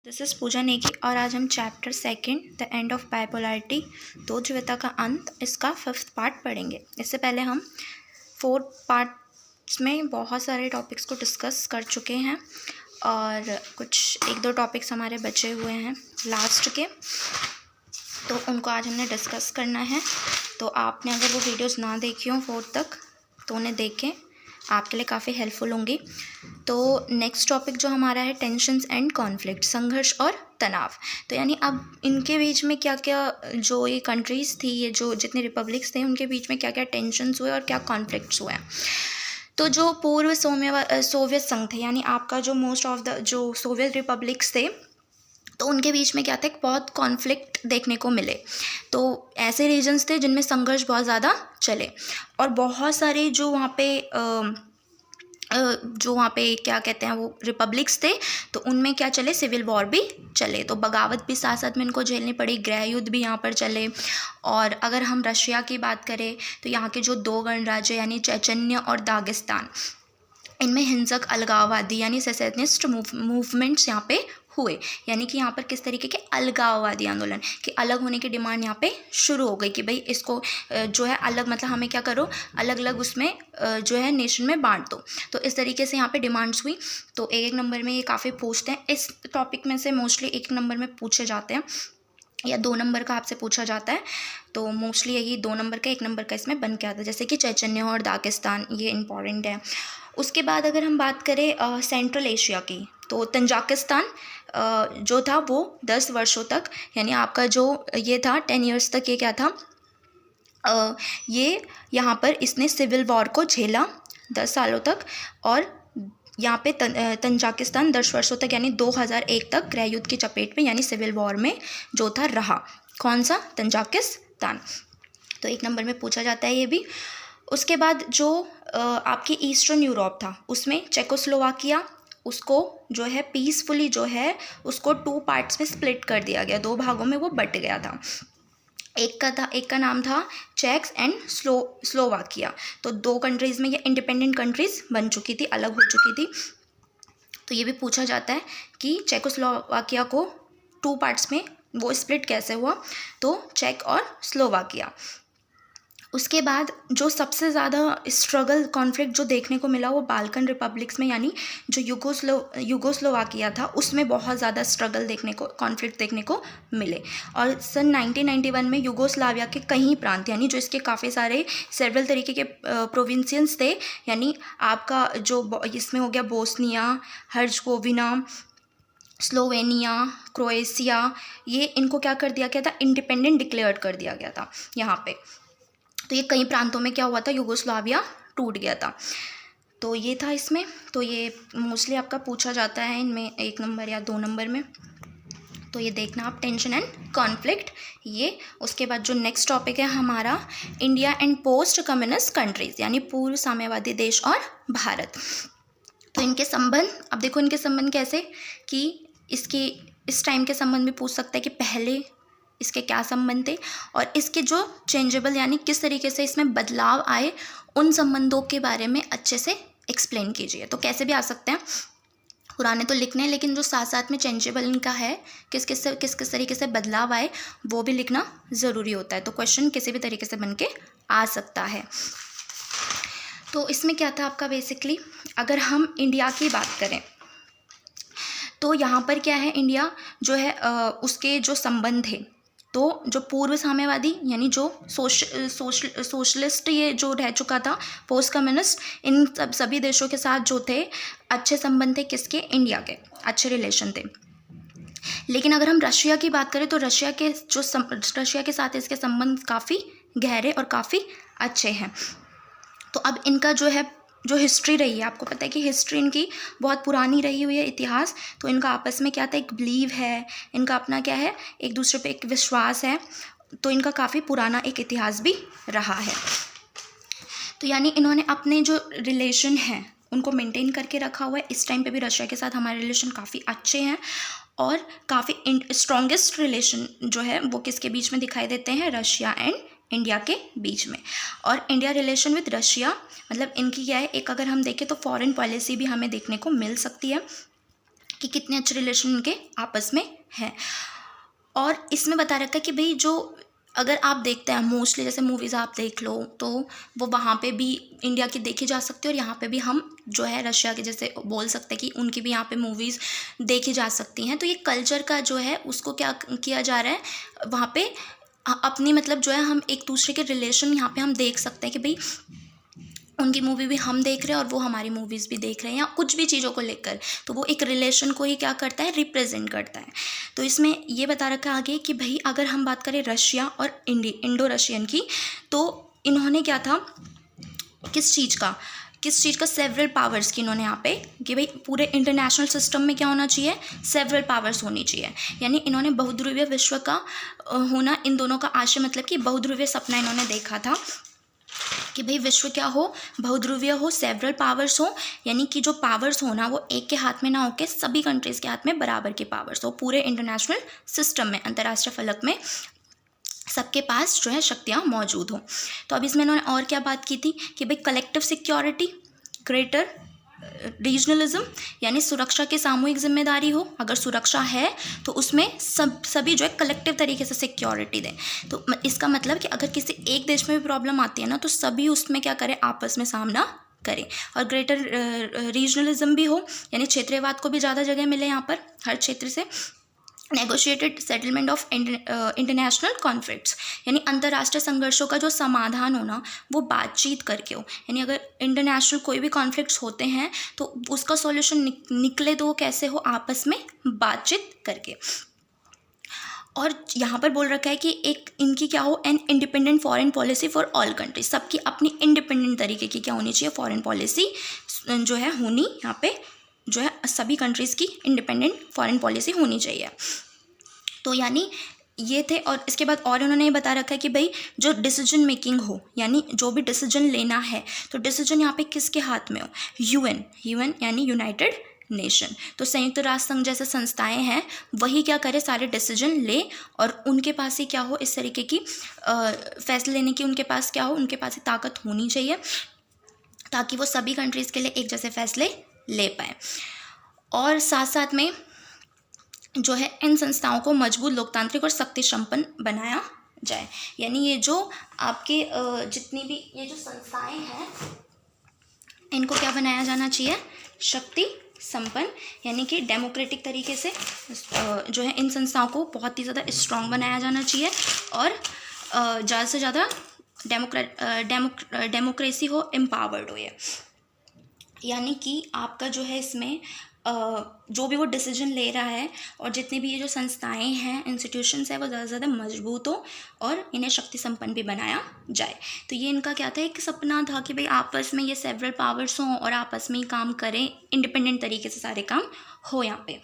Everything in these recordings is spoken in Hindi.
दिस इज़ पूजा नेगी और आज हम chapter second the end of bipolarity दो ध्रुवता का अंत इसका 5th पार्ट पढ़ेंगे। इससे पहले हम 4 पार्ट्स में बहुत सारे टॉपिक्स को डिस्कस कर चुके हैं और कुछ 1-2 टॉपिक्स हमारे बचे हुए हैं लास्ट के, तो उनको आज हमने डिस्कस करना है। तो आपने अगर वो वीडियोस ना देखी हो 4 तक तो उन्हें देखें, आपके लिए काफ़ी हेल्पफुल होंगी। तो नेक्स्ट टॉपिक जो हमारा है टेंशन्स एंड कॉन्फ्लिक्ट, संघर्ष और तनाव। तो यानी अब इनके बीच में क्या क्या जो ये कंट्रीज़ थी, ये जो जितने रिपब्लिक्स थे उनके बीच में क्या क्या टेंशन्स हुए और क्या कॉन्फ्लिक्ट्स हुए हैं। तो जो पूर्व सोवियत संघ थे, यानी आपका जो मोस्ट ऑफ द जो सोवियत रिपब्लिक्स थे, तो उनके बीच में क्या था, बहुत कॉन्फ्लिक्ट देखने को मिले। तो ऐसे रीजन्स थे जिनमें संघर्ष बहुत ज़्यादा चले और बहुत सारे जो वहाँ पे क्या कहते हैं वो रिपब्लिक्स थे, तो उनमें क्या चले, सिविल वॉर भी चले। तो बगावत भी साथ साथ में इनको झेलनी पड़ी, गृह युद्ध भी यहाँ पर चले। और अगर हम रशिया की बात करें तो यहाँ के जो 2 गणराज्य यानी चेचन्य और दागिस्तान, इनमें हिंसक अलगाववादी यानी सेसेनिस्ट मूवमेंट्स यहाँ पे हुए। यानी कि यहाँ पर किस तरीके के अलगाववादी आंदोलन कि अलग होने की डिमांड यहाँ पे शुरू हो गई कि भाई इसको जो है अलग, मतलब हमें क्या करो, अलग अलग उसमें जो है नेशन में बांट दो। तो इस तरीके से यहाँ पे डिमांड्स हुई। तो 1 नंबर में ये काफ़ी पूछते हैं, इस टॉपिक में से मोस्टली 1 नंबर में पूछे जाते हैं या 2 नंबर का आपसे पूछा जाता है। तो मोस्टली यही 2 नंबर का 1 नंबर का इसमें बन के आता है, जैसे कि चेचन्य और दागिस्तान, ये इंपॉर्टेंट है। उसके बाद अगर हम बात करें सेंट्रल एशिया की, तो तंजाकिस्तान जो था वो 10 वर्षों तक, यानी आपका जो ये था 10 ईयर्स तक, ये क्या था, ये यहाँ पर इसने सिविल वॉर को झेला 10 सालों तक। और यहाँ पे तंजाकिस्तान 10 वर्षों तक यानी 2001 तक गृह युद्ध की चपेट में यानी सिविल वॉर में जो था रहा। कौन सा? तंजाकिस्तान। तो 1 नंबर में पूछा जाता है ये भी। उसके बाद जो आपकी ईस्टर्न यूरोप था, उसमें चेकोस्लोवाकिया, उसको जो है पीसफुली जो है उसको 2 पार्ट्स में स्प्लिट कर दिया गया, 2 भागों में वो बट गया था। एक का नाम था चेक्स एंड स्लोवाकिया। तो 2 कंट्रीज़ में ये इंडिपेंडेंट कंट्रीज़ बन चुकी थी, अलग हो चुकी थी। तो ये भी पूछा जाता है कि चेकोस्लोवाकिया को 2 पार्ट्स में वो स्प्लिट कैसे हुआ, तो चेक और स्लोवाकिया। उसके बाद जो सबसे ज़्यादा स्ट्रगल कॉन्फ्लिक्ट जो देखने को मिला वो बाल्कन रिपब्लिक्स में, यानी जो यूगोस्लोवाकिया था उसमें बहुत ज़्यादा स्ट्रगल कॉन्फ्लिक्ट देखने को मिले। और सन 1991 में यूगोस्लाविया के कई प्रांत, यानी जो इसके काफ़ी सारे सेवरल तरीके के प्रोविंशियंस थे, यानी आपका जो इसमें हो गया बोस्निया, हर्जगोविना, स्लोवेनिया, क्रोएशिया, ये इनको क्या कर दिया गया था, इंडिपेंडेंट डिक्लेयर कर दिया गया था यहाँ पे। तो ये कई प्रांतों में क्या हुआ था, यूगोस्लाविया टूट गया था। तो ये था इसमें। तो ये मोस्टली आपका पूछा जाता है इनमें 1 नंबर या 2 नंबर में। तो ये देखना आप, टेंशन एंड कॉन्फ्लिक्ट ये। उसके बाद जो नेक्स्ट टॉपिक है हमारा, India and post communist countries, यानी पूर्व साम्यवादी देश और भारत। तो इनके संबंध, अब देखो इनके संबंध कैसे कि इस टाइम के संबंध भी पूछ सकता है कि पहले इसके क्या संबंध थे और इसके जो चेंजेबल यानी किस तरीके से इसमें बदलाव आए, उन संबंधों के बारे में अच्छे से एक्सप्लेन कीजिए। तो कैसे भी आ सकते हैं, पुराने तो लिखने हैं लेकिन जो साथ साथ में चेंजेबल इनका है, किस किस तरीके से बदलाव आए वो भी लिखना ज़रूरी होता है। तो क्वेश्चन किसी भी तरीके से बन के आ सकता है। तो इसमें क्या था आपका, बेसिकली अगर हम इंडिया की बात करें तो यहाँ पर क्या है, इंडिया जो है उसके जो संबंध थे, तो जो पूर्व साम्यवादी यानी जो सोशलिस्ट ये जो रह चुका था, पोस्ट कम्युनिस्ट, इन सभी देशों के साथ जो थे अच्छे संबंध थे, किसके, इंडिया के अच्छे रिलेशन थे। लेकिन अगर हम रशिया की बात करें तो रशिया के साथ इसके संबंध काफ़ी गहरे और काफ़ी अच्छे हैं। तो अब इनका जो हिस्ट्री रही है, आपको पता है कि हिस्ट्री इनकी बहुत पुरानी रही हुई है, इतिहास। तो इनका आपस में क्या था, एक बिलीव है, इनका अपना क्या है, एक दूसरे पे एक विश्वास है। तो इनका काफ़ी पुराना एक इतिहास भी रहा है। तो यानी इन्होंने अपने जो रिलेशन हैं उनको मेंटेन करके रखा हुआ है। इस टाइम पे भी रशिया के साथ हमारे रिलेशन काफ़ी अच्छे हैं और काफ़ी स्ट्रॉन्गेस्ट रिलेशन जो है वो किसके बीच में दिखाई देते हैं, रशिया एंड इंडिया के बीच में। और इंडिया रिलेशन विद रशिया, मतलब इनकी क्या है, एक अगर हम देखें तो फॉरेन पॉलिसी भी हमें देखने को मिल सकती है कि कितने अच्छे रिलेशन उनके आपस में हैं। और इसमें बता रखा है कि भाई जो अगर आप देखते हैं मोस्टली जैसे मूवीज़ आप देख लो तो वो वहाँ पे भी इंडिया की देखी जा सकती है, और यहाँ पे भी हम जो है रशिया के जैसे बोल सकते हैं कि उनकी भी यहाँ पे मूवीज़ देखी जा सकती हैं। तो ये कल्चर का जो है उसको क्या किया जा रहा है वहाँ पे अपनी मतलब जो है हम एक दूसरे के रिलेशन यहाँ पे हम देख सकते हैं कि भाई उनकी मूवी भी हम देख रहे हैं और वो हमारी मूवीज़ भी देख रहे हैं, या कुछ भी चीज़ों को लेकर, तो वो एक रिलेशन को ही क्या करता है, रिप्रेजेंट करता है। तो इसमें ये बता रखा है आगे कि भाई अगर हम बात करें रशिया और इंडो रशियन की, तो इन्होंने क्या था, किस चीज़ का सेवरल पावर्स की इन्होंने यहाँ पे कि भाई पूरे इंटरनेशनल सिस्टम में क्या होना चाहिए, सेवरल पावर्स होनी चाहिए। यानी इन्होंने बहुध्रुवीय विश्व का होना, इन दोनों का आशय मतलब कि बहुध्रुवीय सपना इन्होंने देखा था कि भाई विश्व क्या हो, बहुध्रुवीय हो, सेवरल पावर्स हो, यानी कि जो पावर्स हो ना वो एक के हाथ में ना होके सभी कंट्रीज़ के हाथ में बराबर के पावर्स हो, पूरे इंटरनेशनल सिस्टम में, अंतर्राष्ट्रीय फलक में सबके पास जो है शक्तियाँ मौजूद हों। तो अब इसमें इन्होंने और क्या बात की थी कि भाई कलेक्टिव सिक्योरिटी, ग्रेटर रीजनलिज्म, यानी सुरक्षा की सामूहिक जिम्मेदारी हो, अगर सुरक्षा है तो उसमें सभी जो है कलेक्टिव तरीके से सिक्योरिटी दें। तो इसका मतलब कि अगर किसी एक देश में भी प्रॉब्लम आती है ना तो सभी उसमें क्या करें, आपस में सामना करें। और ग्रेटर रीजनलिज्म भी हो, यानी क्षेत्रीयवाद को भी ज़्यादा जगह मिले यहाँ पर हर क्षेत्र से। Negotiated settlement of international conflicts, यानी अंतर्राष्ट्रीय संघर्षों का जो समाधान होना वो बातचीत करके हो, यानी अगर इंटरनेशनल कोई भी कॉन्फ्लिक्ट्स होते हैं तो उसका सॉल्यूशन निकले तो वो कैसे हो, आपस में बातचीत करके। और यहाँ पर बोल रखा है कि एक इनकी क्या हो, an independent foreign policy for all countries, सबकी अपनी इंडिपेंडेंट तरीके की क्या होनी चाहिए, फॉरेन पॉलिसी जो है होनी, यहाँ पे जो है सभी कंट्रीज़ की इंडिपेंडेंट फॉरेन पॉलिसी होनी चाहिए। तो यानी ये थे। और इसके बाद और उन्होंने ये बता रखा है कि भाई जो डिसीजन मेकिंग हो, यानी जो भी डिसीजन लेना है तो डिसीजन यहाँ पे किसके हाथ में हो, यूएन यानी यूनाइटेड नेशन, तो संयुक्त राष्ट्र संघ जैसे संस्थाएं हैं वही क्या करे, सारे डिसीजन ले, और उनके पास ही क्या हो, इस तरीके की फैसले लेने की उनके पास क्या हो, उनके पास ही ताकत होनी चाहिए ताकि वो सभी कंट्रीज़ के लिए एक जैसे फैसले ले पाए। और साथ साथ में जो है इन संस्थाओं को मजबूत, लोकतांत्रिक और शक्ति संपन्न बनाया जाए। यानी ये जो आपके जितनी भी ये जो संस्थाएं हैं इनको क्या बनाया जाना चाहिए, शक्ति संपन्न, यानी कि डेमोक्रेटिक तरीके से जो है इन संस्थाओं को बहुत ही ज़्यादा स्ट्रॉन्ग बनाया जाना चाहिए, और ज़्यादा से ज़्यादा डेमोक्रेसी हो, एम्पावर्ड हो ये, यानी कि आपका जो है इसमें जो भी वो डिसीजन ले रहा है और जितनी भी ये जो संस्थाएं हैं, इंस्टीट्यूशंस है, वो ज़्यादा से ज़्यादा मजबूत हो और इन्हें शक्ति संपन्न भी बनाया जाए। तो ये इनका क्या था, एक सपना था कि भाई आपस में ये सेवरल पावर्स हों और आपस में ही काम करें, इंडिपेंडेंट तरीके से सारे काम हो यहाँ पे।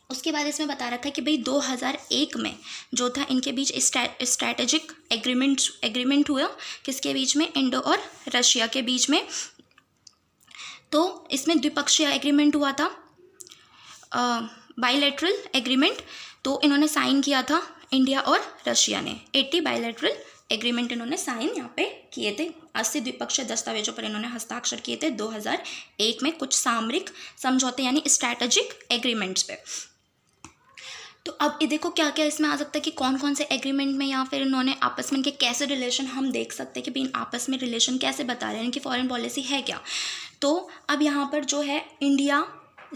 उसके बाद इसमें बता रखा है कि भाई 2001 में जो था इनके बीच स्ट्रैटेजिक एग्रीमेंट हुआ, किसके बीच में, इंडो और रशिया के बीच में। तो इसमें द्विपक्षीय एग्रीमेंट हुआ था, बायलैटरल एग्रीमेंट, तो इन्होंने साइन किया था इंडिया और रशिया ने 80 बायलैटरल एग्रीमेंट इन्होंने साइन यहाँ पे किए थे। 80 द्विपक्षीय दस्तावेजों पर इन्होंने हस्ताक्षर किए थे 2001 में, कुछ सामरिक समझौते यानी स्ट्रैटेजिक एग्रीमेंट्स पे। तो अब ये देखो क्या क्या इसमें आ सकता है कि कौन कौन से एग्रीमेंट में या फिर इन्होंने आपस में इनके कैसे रिलेशन हम देख सकते हैं कि भाई आपस में रिलेशन कैसे बता रहे हैं, इनकी फॉरेन पॉलिसी है क्या। तो अब यहाँ पर जो है India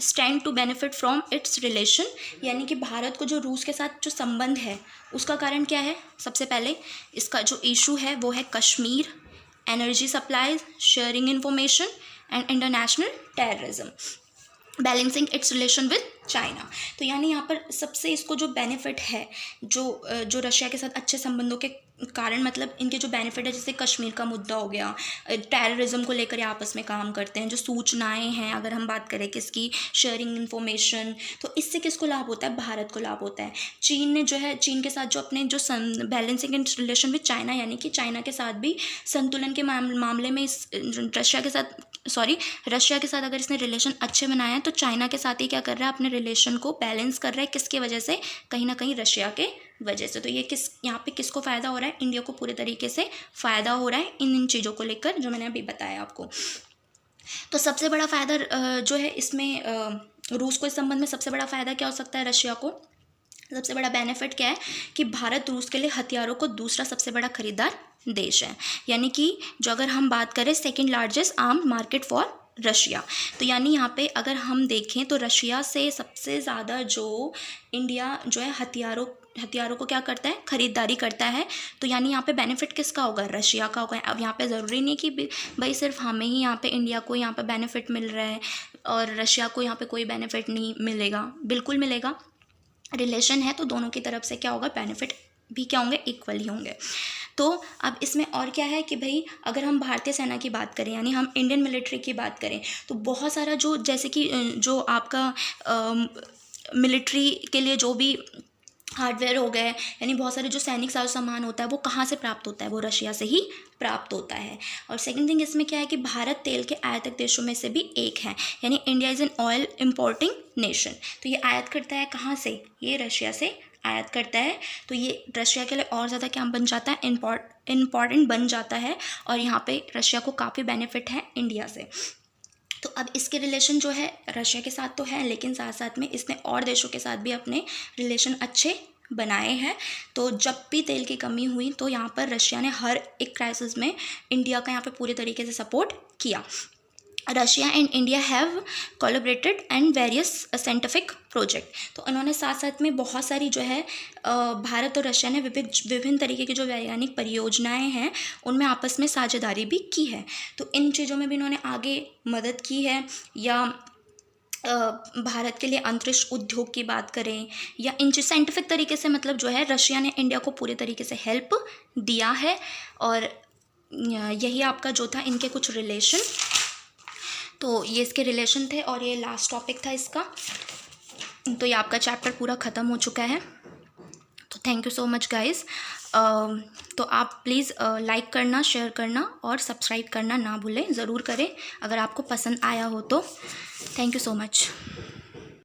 stand to benefit from its relation, यानी कि भारत को जो रूस के साथ जो संबंध है उसका कारण क्या है, सबसे पहले इसका जो इशू है वो है Kashmir, energy supplies, sharing information and international terrorism, balancing it's relation with China. तो यानी यहाँ पर सबसे इसको जो बेनिफिट है, जो रशिया के साथ अच्छे संबंधों के कारण, मतलब इनके जो बेनिफिट है, जैसे कश्मीर का मुद्दा हो गया, टेररिज्म को लेकर आपस में काम करते हैं, जो सूचनाएं हैं, अगर हम बात करें किसकी, शेयरिंग इंफॉर्मेशन, तो इससे किसको लाभ होता है, भारत को लाभ होता है। चीन ने जो है, चीन के साथ जो अपने जो balancing in relation with China, यानी कि चाइना के साथ भी संतुलन के मामले में रशिया के साथ अगर इसने रिलेशन अच्छे बनाए हैं तो चाइना के साथ ही क्या कर रहा है, अपने रिलेशन को बैलेंस कर रहा है, किसके वजह से, कहीं ना कहीं रशिया के वजह से। तो ये यहाँ पे किसको फ़ायदा हो रहा है, इंडिया को पूरे तरीके से फ़ायदा हो रहा है इन चीज़ों को लेकर जो मैंने अभी बताया आपको। तो सबसे बड़ा फ़ायदा जो है इसमें रूस को इस संबंध में सबसे बड़ा फ़ायदा क्या हो सकता है रशिया को? सबसे बड़ा बेनिफिट क्या है कि भारत रूस के लिए हथियारों को दूसरा सबसे बड़ा खरीदार देश है, यानी कि जो अगर हम बात करें second largest armed market for Russia, तो यानी यहाँ पे अगर हम देखें तो रशिया से सबसे ज़्यादा जो इंडिया जो है हथियारों को क्या करता है, खरीदारी करता है। तो यानी यहाँ पे बेनिफिट किसका होगा? रशिया का होगा। अब यहाँ पे ज़रूरी नहीं कि भाई सिर्फ हमें ही यहाँ पे इंडिया को यहाँ पे बेनिफिट मिल रहा है और रशिया को यहाँ पे कोई बेनिफिट नहीं मिलेगा, बिल्कुल मिलेगा। रिलेशन है तो दोनों की तरफ से क्या होगा, बेनिफिट भी क्या होंगे, इक्वल ही होंगे। तो अब इसमें और क्या है कि भाई अगर हम भारतीय सेना की बात करें, यानी हम इंडियन मिलिट्री की बात करें, तो बहुत सारा जो जैसे कि जो आपका मिलिट्री के लिए जो भी हार्डवेयर हो गए, यानी बहुत सारे जो सैनिक साजो सामान होता है वो कहाँ से प्राप्त होता है, वो रशिया से ही प्राप्त होता है। और सेकंड थिंग इसमें क्या है कि भारत तेल के आयातक देशों में से भी एक है, यानी India is an oil importing nation. तो ये आयात करता है कहाँ से, ये रशिया से आयात करता है। तो ये रशिया के लिए और ज़्यादा क्या बन जाता है, इम्पॉर्टेंट बन जाता है, और यहाँ पे रशिया को काफ़ी बेनिफिट है इंडिया से। तो अब इसके रिलेशन जो है रशिया के साथ तो है, लेकिन साथ साथ में इसने और देशों के साथ भी अपने रिलेशन अच्छे बनाए हैं। तो जब भी तेल की कमी हुई तो यहाँ पर रशिया ने हर एक क्राइसिस में इंडिया का यहाँ पे पूरे तरीके से सपोर्ट किया। Russia and India have collaborated and various scientific project. तो उन्होंने साथ साथ में बहुत सारी जो है भारत और रशिया ने विभिन्न तरीके की जो वैज्ञानिक परियोजनाएं हैं उनमें आपस में साझेदारी भी की है। तो इन चीज़ों में भी इन्होंने आगे मदद की है। या भारत के लिए अंतरिक्ष उद्योग की बात करें या इन साइंटिफिक तरीके से, मतलब जो है रशिया ने इंडिया को पूरे तरीके से हेल्प दिया है। और यही आपका जो था इनके कुछ रिलेशन, तो ये इसके रिलेशन थे और ये लास्ट टॉपिक था इसका। तो ये आपका चैप्टर पूरा ख़त्म हो चुका है। तो thank you so much guys. तो आप प्लीज़ लाइक करना, शेयर करना और सब्सक्राइब करना ना भूलें, ज़रूर करें अगर आपको पसंद आया हो तो। Thank you so much.